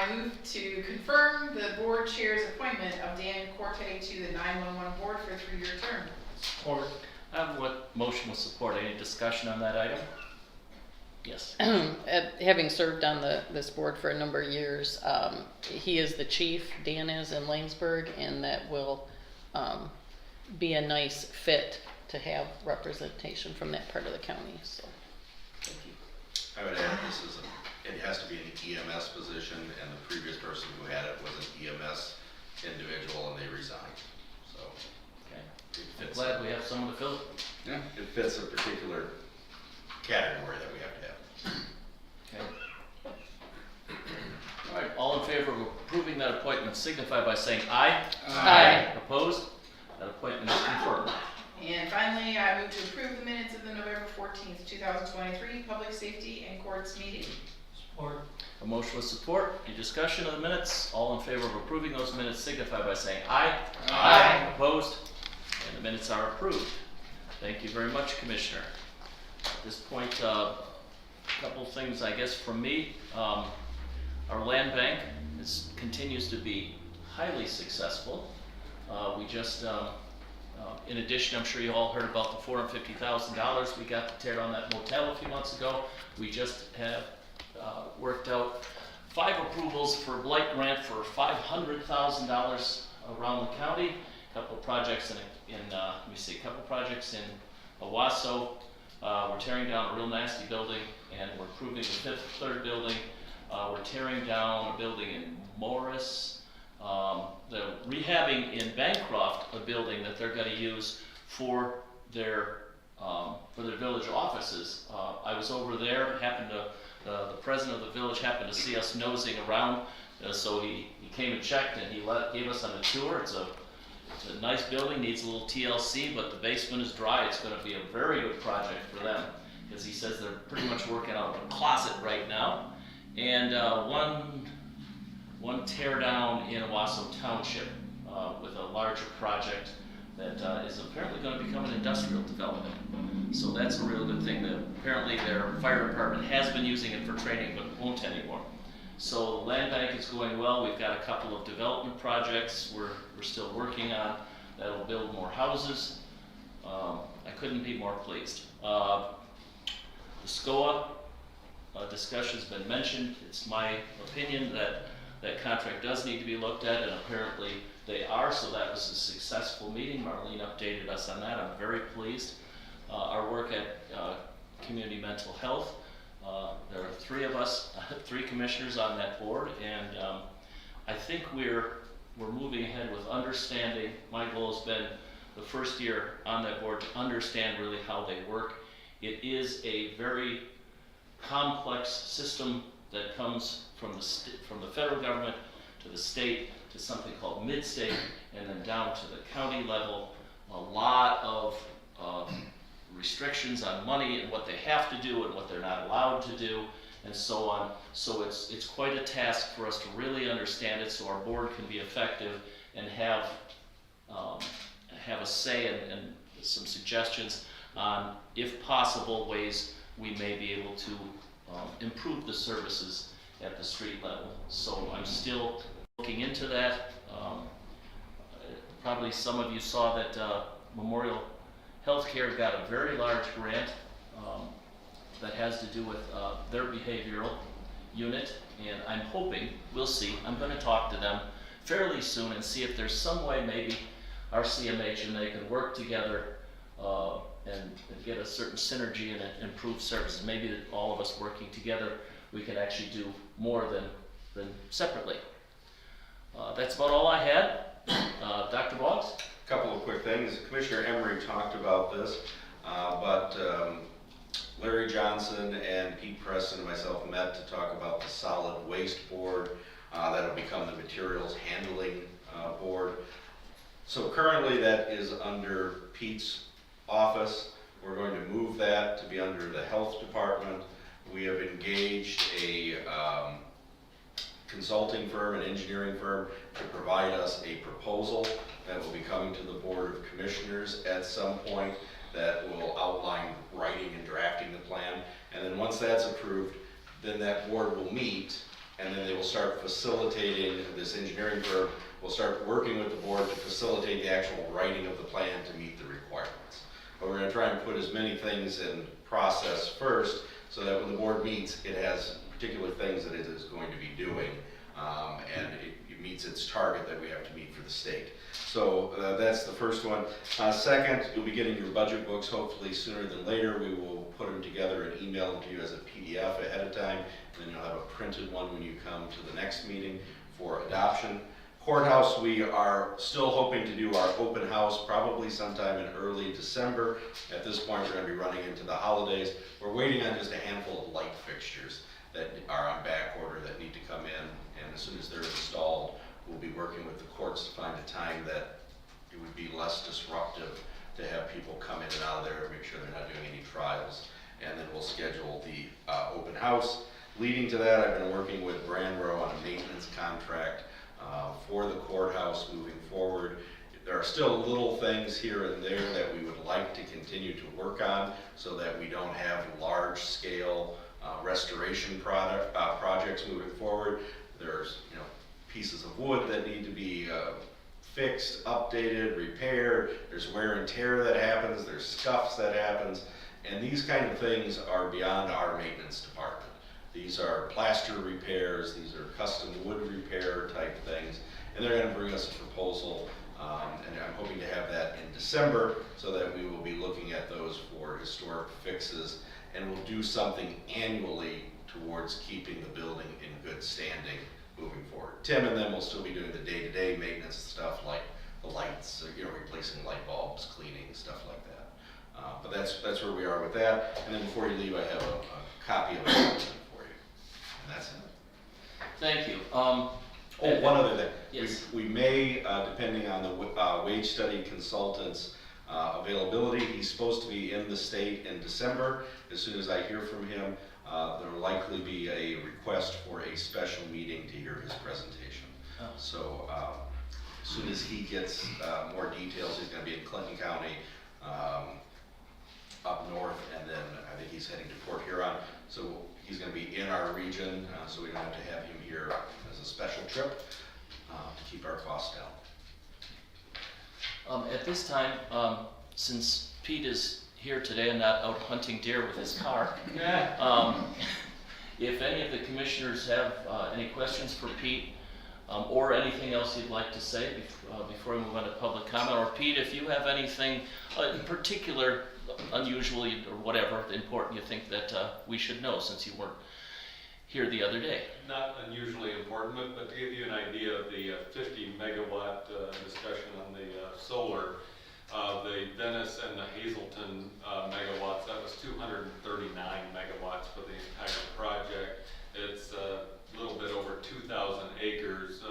I move to confirm the board chair's appointment of Dan Corte to the 911 board for a 3-year term. Support. I have what motion with support. Any discussion on that item? Yes. Having served on this board for a number of years, he is the chief, Dan is in Lanesburg, and that will be a nice fit to have representation from that part of the county, so. Thank you. I would add, it has to be an EMS position, and the previous person who had it was an EMS individual, and they resigned, so. Okay. It fits. Glad we have someone to fill it. Yeah, it fits a particular category that we have to have. Okay. All right, all in favor of approving that appointment signify by saying aye. Aye. Opposed? That appointment is confirmed. And finally, I move to approve the minutes of the November 14th, 2023 Public Safety and Courts meeting. Support. A motion with support. Any discussion of the minutes? All in favor of approving those minutes signify by saying aye. Aye. Opposed? And the minutes are approved. Thank you very much, Commissioner. At this point, a couple things, I guess, from me. Our land bank continues to be highly successful. We just, in addition, I'm sure you all heard about the $450,000 we got to tear down that motel a few months ago. We just have worked out 5 approvals for blight grant for $500,000 around the county. A couple projects in Shiawassee. We're tearing down a real nasty building, and we're improving the third building. We're tearing down a building in Morris. They're rehabbing in Bancroft a building that they're going to use for their village offices. I was over there. The president of the village happened to see us nosing around, so he came and checked, and he gave us on a tour. It's a nice building, needs a little TLC, but the basement is dry. It's going to be a very good project for them, because he says they're pretty much working on a closet right now. And one tear down in Owasso Township with a larger project that is apparently going to become an industrial development. So that's a real good thing. Apparently their fire department has been using it for training, but won't anymore. So the land bank is going well. We've got a couple of development projects we're still working on that'll build more houses. I couldn't be more pleased. The SCOA discussion's been mentioned. It's my opinion that that contract does need to be looked at, and apparently they are, so that was a successful meeting. Marlene updated us on that. I'm very pleased. Our work at Community Mental Health, there are 3 of us, 3 commissioners on that board, and I think we're moving ahead with understanding. My goal has been the first year on that board to understand really how they work. It is a very complex system that comes from the federal government to the state to something called mid-state, and then down to the county level. A lot of restrictions on money and what they have to do and what they're not allowed to do, and so on. So it's quite a task for us to really understand it, so our board can be effective and have a say and some suggestions on, if possible, ways we may be able to improve the services at the street level. So I'm still looking into that. Probably some of you saw that Memorial Healthcare got a very large grant that has to do with their behavioral unit, and I'm hoping, we'll see, I'm going to talk to them fairly soon and see if there's some way maybe our CMH and they can work together and get a certain synergy and improve services. Maybe that all of us working together, we can actually do more than separately. That's about all I had. Dr. Boggs? A couple of quick things. Commissioner Emery talked about this, but Larry Johnson and Pete Preston and myself met to talk about the solid waste board that'll become the materials handling board. So currently that is under Pete's office. We're going to move that to be under the health department. We have engaged a consulting firm, an engineering firm, to provide us a proposal that will be coming to the Board of Commissioners at some point that will outline writing and drafting the plan. And then once that's approved, then that board will meet and then they will start facilitating, this engineering firm will start working with the board to facilitate the actual writing of the plan to meet the requirements. But we're gonna try and put as many things in process first, so that when the board meets, it has particular things that it is going to be doing, and it meets its target that we have to meet for the state. So that's the first one. Second, you'll be getting your budget books hopefully sooner than later. We will put them together and email them to you as a PDF ahead of time, and then you'll have a printed one when you come to the next meeting for adoption. Courthouse, we are still hoping to do our open house probably sometime in early December. At this point, we're going to be running into the holidays. We're waiting on just a handful of light fixtures that are on back order that need to come in, and as soon as they're installed, we'll be working with the courts to find a time that it would be less disruptive to have people come in and out of there, make sure they're not doing any trials, and then we'll schedule the open house. Leading to that, I've been working with Branro on a maintenance contract for the courthouse moving forward. There are still little things here and there that we would like to continue to work on so that we don't have large scale restoration projects moving forward. There's pieces of wood that need to be fixed, updated, repaired. There's wear and tear that happens, there's scuffs that happens, and these kind of things are beyond our maintenance department. These are plaster repairs, these are custom wood repair type things, and they're going to bring us a proposal, and I'm hoping to have that in December so that we will be looking at those for historic fixes, and we'll do something annually towards keeping the building in good standing moving forward. Tim and them will still be doing the day-to-day maintenance stuff like the lights, replacing light bulbs, cleaning, stuff like that. But that's where we are with that. And then before you leave, I have a copy of a document for you, and that's it. Thank you. One other thing. Yes. We may, depending on the wage study consultant's availability, he's supposed to be in the state in December. As soon as I hear from him, there will likely be a request for a special meeting to hear his presentation. Oh. So as soon as he gets more details, he's going to be in Clinton County up north, and then I think he's heading to Port Huron. So he's going to be in our region, so we don't have to have him here as a special trip to keep our costs down. At this time, since Pete is here today and not out hunting deer with his car, if any of the commissioners have any questions for Pete, or anything else you'd like to say before we move on to public comment, or Pete, if you have anything in particular, unusual or whatever, important you think that we should know since you weren't here the other day. Not unusually important, but to give you an idea of the 50 megawatt discussion on the solar, the Venice and the Hazelton megawatts, that was 239 megawatts for the entire project. It's a little bit over 2,000 acres,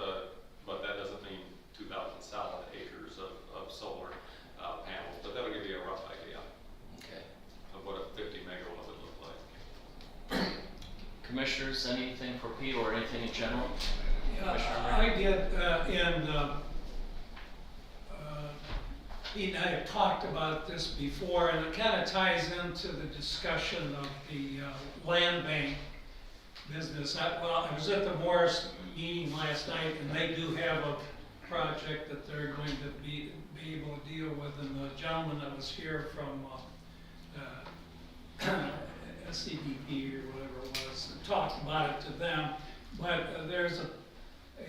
but that doesn't mean 2,000 solid acres of solar panels, but that'll give you a rough idea of what a 50 megawatt would look like. Commissioners, anything for Pete or anything in general? Yeah, I did, Pete and I have talked about this before, and it kind of ties into the discussion of the land bank business. I was at the Morris meeting last night, and they do have a project that they're going to be able to deal with, and the gentleman that was here from SCDP or whatever it was, talked about it to them. But there's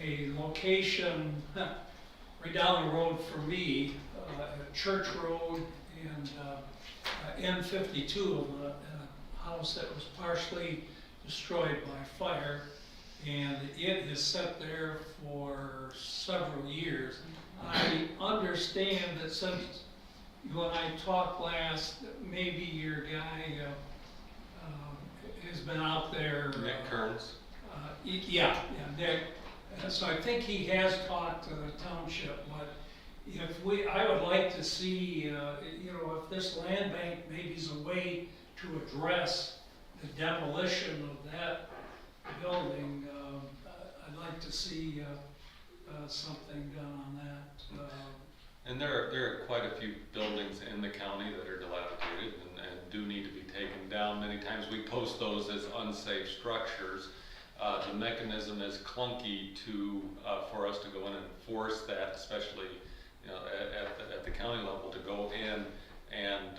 a location right down the road for me, Church Road and N52, a house that was partially destroyed by fire, and it is set there for several years. I understand that since you and I talked last, maybe your guy has been out there. Nick Kearns. Yeah, Nick. So I think he has talked to the township, but I would like to see, if this land bank maybe is a way to address the demolition of that building, I'd like to see something done on that. And there are quite a few buildings in the county that are dilapidated and do need to be taken down. Many times we post those as unsafe structures, the mechanism is clunky to, for us to go in and enforce that, especially, you know, at the county level, to go in and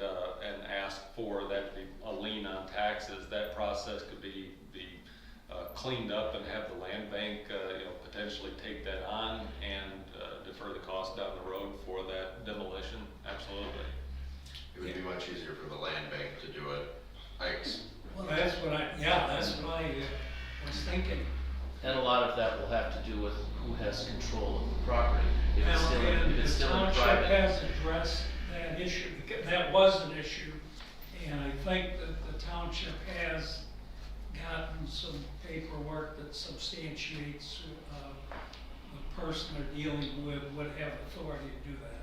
ask for that to be a lien on taxes. That process could be cleaned up and have the land bank, you know, potentially take that on and defer the cost down the road for that demolition. Absolutely. It would be much easier for the land bank to do it. Well, that's what I was thinking. And a lot of that will have to do with who has control of the property. If it's still, And if it's the still in township private. has addressed that issue, because that was an issue, and I think that the township has gotten some paperwork that substantiates the person they're dealing with would have authority to do that.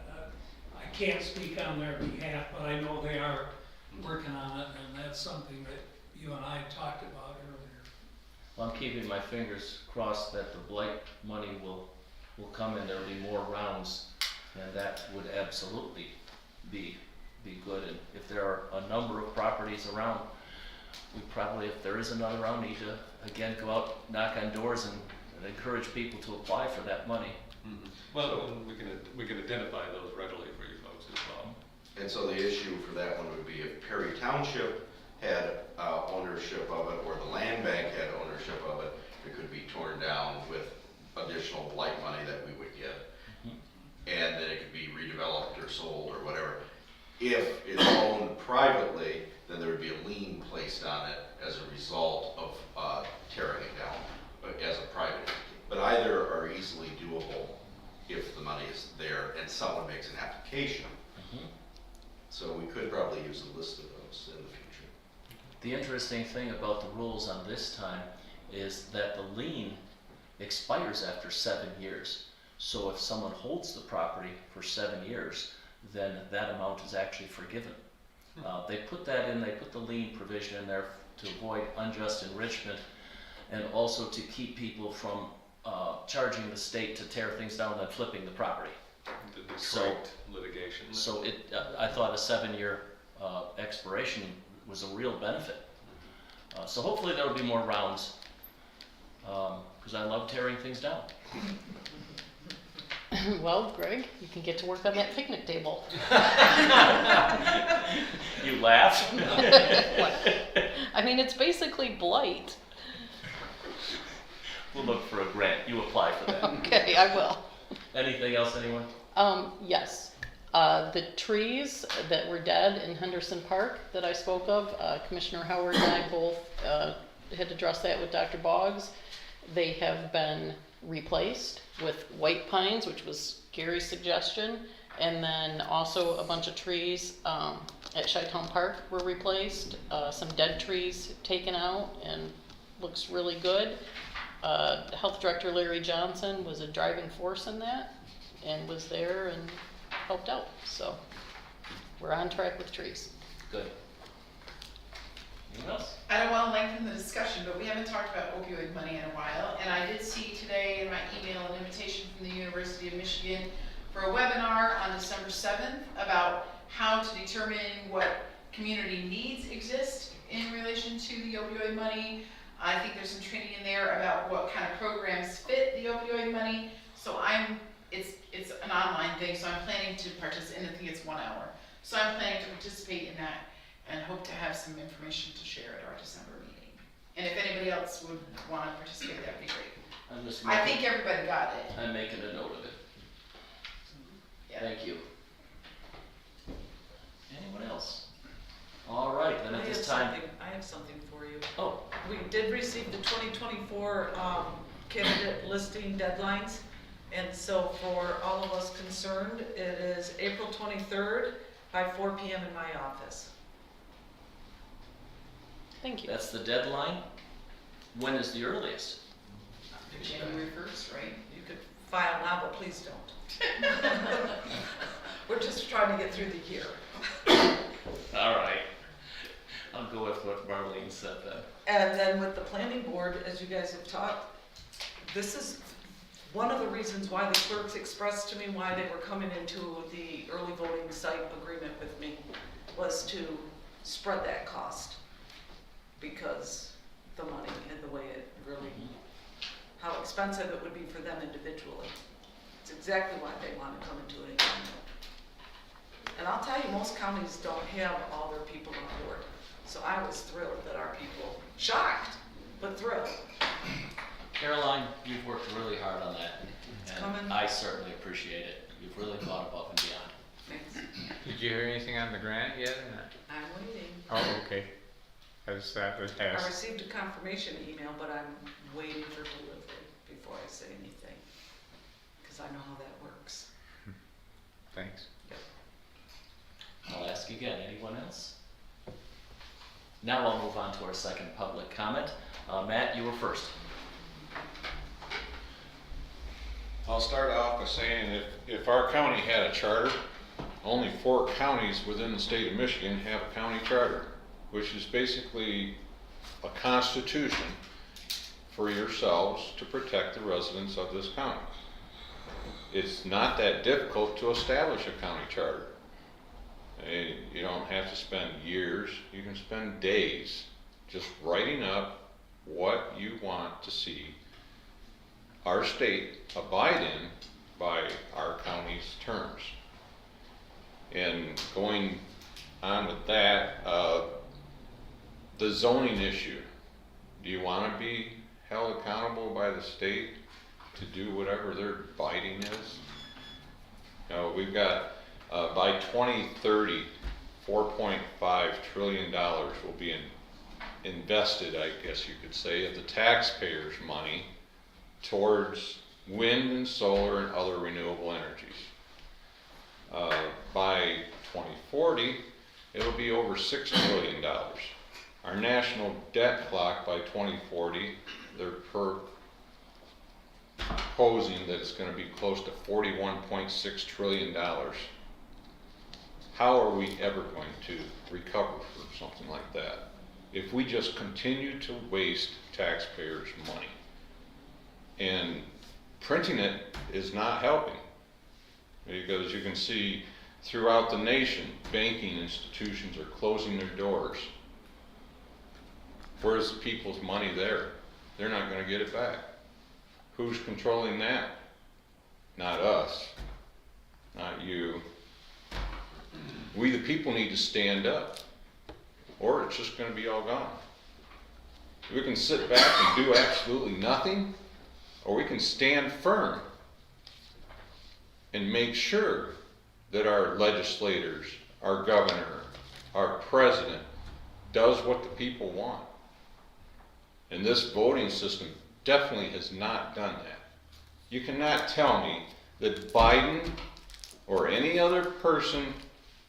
I can't speak on their behalf, but I know they are working on it, and that's something that you and I talked about earlier. Well, I'm keeping my fingers crossed that the blight money will come and there'll be more rounds, and that would absolutely be good. And if there are a number of properties around, we probably, if there is another round, need to again go out, knock on doors, and encourage people to apply for that money. Mm-hmm. Well, and we can identify those readily for you folks as well. And so the issue for that one would be if Perry Township had ownership of it, or the land bank had ownership of it, it could be torn down with additional blight money that we would get. And then it could be redeveloped or sold or whatever. If it's owned privately, then there would be a lien placed on it as a result of tearing it down as a private entity. But either are easily doable if the money is there and someone makes an application. So we could probably use a list of those in the future. The interesting thing about the rules on this time is that the lien expires after 7 years. So if someone holds the property for 7 years, then that amount is actually forgiven. They put that in, they put the lien provision in there to avoid unjust enrichment, and also to keep people from charging the state to tear things down and then flipping the property. The Detroit litigation. So I thought a 7-year expiration was a real benefit. So hopefully there will be more rounds, because I love tearing things down. Well, Greg, you can get to work on that picnic table. You laugh? I mean, it's basically blight. We'll look for a grant. You apply for that. Okay, I will. Anything else, anyone? Yes. The trees that were dead in Henderson Park that I spoke of, Commissioner Howard and I both had addressed that with Dr. Boggs. They have been replaced with white pines, which was Gary's suggestion, and then also a bunch of trees at Chi-Town Park were replaced. Some dead trees taken out, and looks really good. Health Director Larry Johnson was a driving force in that, and was there and helped out. So we're on track with trees. Good. Anything else? I don't want to lengthen the discussion, but we haven't talked about opioid money in a while, and I did see today in my email an invitation from the University of Michigan for a webinar on December 7th about how to determine what community needs exist in relation to the opioid money. I think there's some training in there about what kind of programs fit the opioid money. So it's an online thing, so I'm planning to participate, and I think it's 1 hour. So I'm planning to participate in that and hope to have some information to share at our December meeting. And if anybody else would want to participate, that'd be great. I think everybody got it. I'm making a note of it. Yeah. Thank you. Anyone else? All right, then at this time. I have something for you. Oh, We did receive the 2024 candidate listing deadlines, and so for all of us concerned, it is April 23rd by 4 p.m. in my office. Thank you. that's the deadline. When is the earliest? January 1st, right? You could file now, but please don't. We're just trying to get through the year. All right. I'll go with what Marlene said then. And then with the planning board, as you guys have talked, this is one of the reasons why the clerks expressed to me why they were coming into the early voting site agreement with me, was to spread that cost. Because the money and the way it really, how expensive it would be for them individually. It's exactly why they want to come into an agreement. And I'll tell you, most counties don't have all their people on board. So I was thrilled that our people, shocked, but thrilled. Caroline, you've worked really hard on that, It's and coming. I certainly appreciate it. You've really gone above and beyond. Thanks. Did you hear anything on the grant yet or not? I'm waiting. Oh, okay. That was I asked. received a confirmation email, but I'm waiting for delivery before I say anything. Because I know how that works. Thanks. I'll ask again, anyone else? Now I'll move on to our second public comment. Matt, you were first. I'll start off by saying if our county had a charter, only 4 counties within the state of Michigan have a county charter, which is basically a constitution for yourselves to protect the residents of this county. It's not that difficult to establish a county charter. You don't have to spend years, you can spend days just writing up what you want to see our state abide in by our county's terms. And going on with that, the zoning issue. Do you want to be held accountable by the state to do whatever their biting is? You know, we've got, by 2030, $4.5 trillion will be invested, I guess you could say, of the taxpayers' money towards wind and solar and other renewable energies. By 2040, it'll be over $6 trillion. Our national debt clock by 2040, they're proposing that it's going to be close to $41.6 trillion. How are we ever going to recover from something like that if we just continue to waste taxpayers' money? And printing it is not helping, because you can see throughout the nation, banking institutions are closing their doors. Where's the people's money there? They're not going to get it back. Who's controlling that? Not us, not you. We the people need to stand up, or it's just going to be all gone. We can sit back and do absolutely nothing, or we can stand firm and make sure that our legislators, our governor, our president does what the people want. And this voting system definitely has not done that. You cannot tell me that Biden or any other person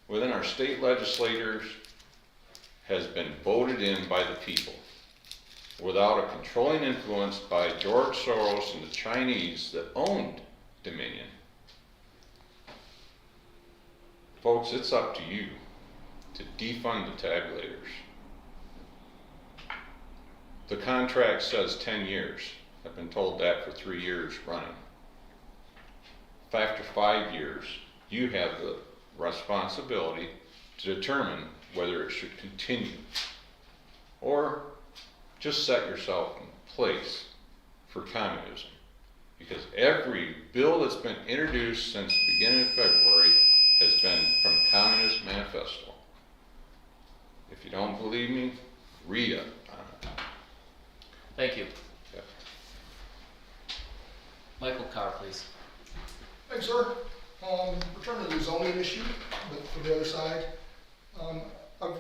within our state legislators has been voted in by the people without a controlling influence by George Soros and the Chinese that owned Dominion. Folks, it's up to you to defund the tabulators. The contract says 10 years. I've been told that for 3 years running. After 5 years, you have the responsibility to determine whether it should continue, or just set yourself in place for communism. Because every bill that's been introduced since the beginning of February has been from the Communist Manifesto. If you don't believe me, read it. Thank you. Yeah. Michael Carr, please. Thanks, sir. Returning to the zoning issue, but from the other side. I've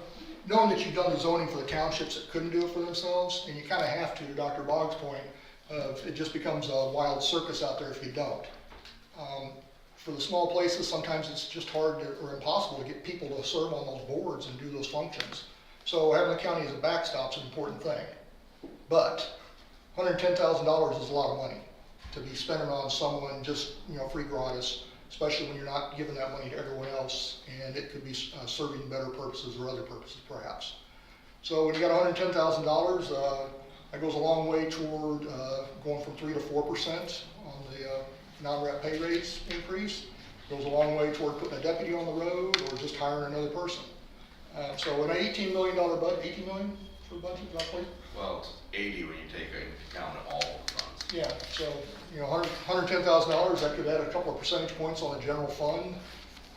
known that you've done the zoning for the townships that couldn't do it for themselves, and you kind of have to Dr. Boggs' point, it just becomes a wild circus out there if you don't. For the small places, sometimes it's just hard or impossible to get people to serve on those boards and do those functions. So having the county as a backstop is an important thing. But $110,000 is a lot of money to be spending on someone just, free gratis, especially when you're not giving that money to everyone else, and it could be serving better purposes or other purposes perhaps. So when you got $110,000, that goes a long way toward going from 3 to 4% on the non-rep pay rates increase. Goes a long way toward putting a deputy on the road or just hiring another person. So an $18 million budget, 18 million? for the budget roughly? Well, it's 80 when you take into account all the funds. Yeah, so, you know, $110,000, that could add a couple of percentage points on the general fund.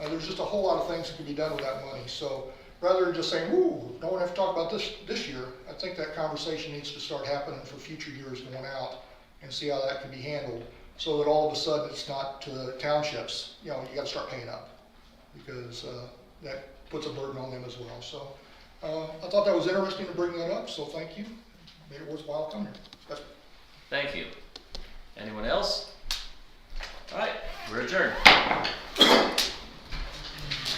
There's just a whole lot of things that can be done with that money. So rather than just saying, woo, don't have to talk about this year, I think that conversation needs to start happening for future years going out and see how that can be handled. So that all of a sudden it's not to the townships, you know, you gotta start paying up because that puts a burden on them as well. So I thought that was interesting to bring that up, so thank you. Made it worthwhile coming here. That's Thank you. Anyone else? All right, we're adjourned.